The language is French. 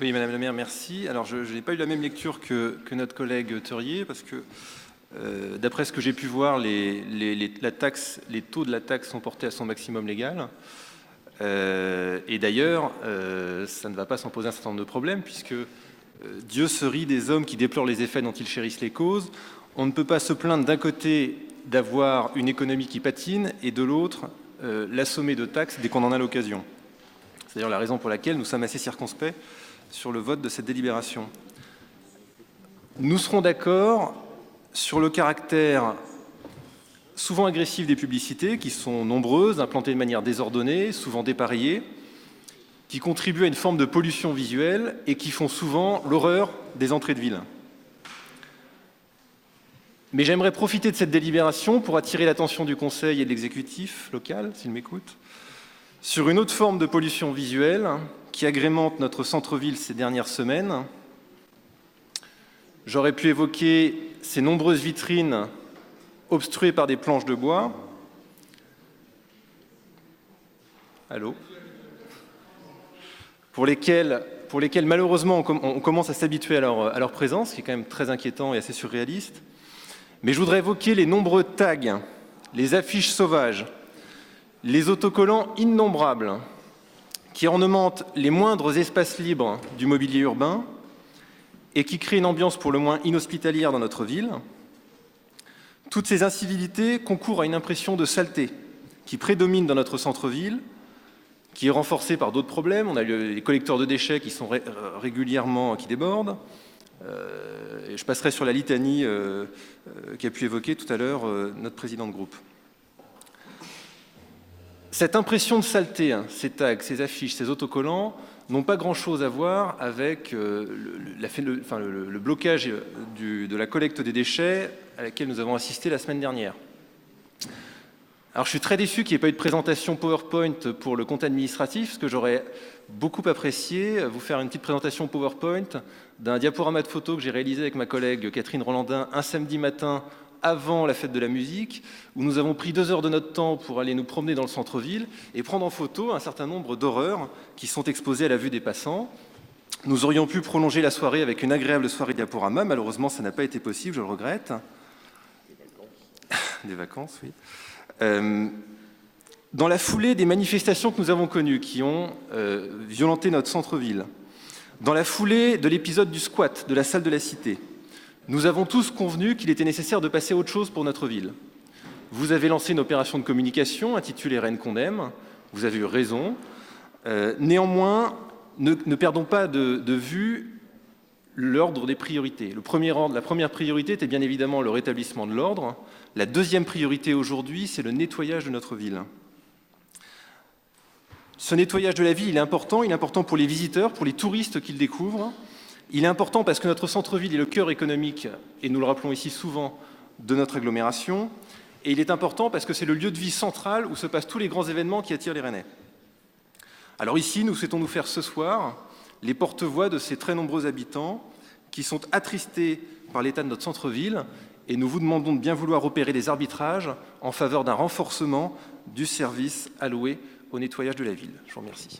Oui, Madame la maire, merci. Alors, je n'ai pas eu la même lecture que notre collègue Theuriet, parce que, d'après ce que j'ai pu voir, les taux de la taxe sont portés à son maximum légal. Et d'ailleurs, ça ne va pas s'en poser un certain nombre de problèmes, puisque Dieu se rit des hommes qui déplorent les effets dont ils chérissent les causes. On ne peut pas se plaindre d'un côté d'avoir une économie qui patine, et de l'autre, l'assommer de taxes dès qu'on en a l'occasion. C'est d'ailleurs la raison pour laquelle nous sommes assez circonspects sur le vote de cette délibération. Nous serons d'accord sur le caractère souvent agressif des publicités, qui sont nombreuses, implantées de manière désordonnée, souvent dépareillées, qui contribuent à une forme de pollution visuelle et qui font souvent l'horreur des entrées de ville. Mais j'aimerais profiter de cette délibération pour attirer l'attention du Conseil et de l'exécutif local, s'il m'écoute, sur une autre forme de pollution visuelle qui agrémente notre centre-ville ces dernières semaines. J'aurais pu évoquer ces nombreuses vitrines obstruées par des planches de bois. Allô ? Pour lesquelles malheureusement on commence à s'habituer à leur présence, ce qui est quand même très inquiétant et assez surréaliste. Mais je voudrais évoquer les nombreux tags, les affiches sauvages, les autocollants innombrables qui ornementent les moindres espaces libres du mobilier urbain et qui créent une ambiance pour le moins inhospitalière dans notre ville. Toutes ces incivilités concourent à une impression de saleté qui prédomine dans notre centre-ville, qui est renforcée par d'autres problèmes. On a les collecteurs de déchets qui sont régulièrement qui débordent. Et je passerai sur la litanie qu'a pu évoquer tout à l'heure notre président de groupe. Cette impression de saleté, ces tags, ces affiches, ces autocollants, n'ont pas grand-chose à voir avec le blocage de la collecte des déchets à laquelle nous avons assisté la semaine dernière. Alors je suis très déçu qu'il n'y ait pas eu de présentation PowerPoint pour le compte administratif, parce que j'aurais beaucoup apprécié vous faire une petite présentation PowerPoint d'un diaporama de photos que j'ai réalisé avec ma collègue Catherine Rolandin un samedi matin avant la fête de la musique, où nous avons pris 2 heures de notre temps pour aller nous promener dans le centre-ville et prendre en photo un certain nombre d'horreurs qui sont exposées à la vue des passants. Nous aurions pu prolonger la soirée avec une agréable soirée diaporama. Malheureusement, ça n'a pas été possible, je le regrette. Des vacances, oui. Dans la foulée des manifestations que nous avons connues, qui ont violenté notre centre-ville, dans la foulée de l'épisode du squat de la salle de la Cité, nous avons tous convenu qu'il était nécessaire de passer à autre chose pour notre ville. Vous avez lancé une opération de communication intitulée Rennes qu'on aime. Vous avez eu raison. Néanmoins, ne perdons pas de vue l'ordre des priorités. La première priorité était bien évidemment le rétablissement de l'ordre. La deuxième priorité aujourd'hui, c'est le nettoyage de notre ville. Ce nettoyage de la ville, il est important pour les visiteurs, pour les touristes qui le découvrent. Il est important parce que notre centre-ville est le cœur économique, et nous le rappelons ici souvent, de notre agglomération. Et il est important parce que c'est le lieu de vie central où se passent tous les grands événements qui attirent les Rennais. Alors ici, nous souhaitons nous faire ce soir les porte-voix de ces très nombreux habitants qui sont attristés par l'état de notre centre-ville, et nous vous demandons de bien vouloir opérer des arbitrages en faveur d'un renforcement du service alloué au nettoyage de la ville. Je vous remercie.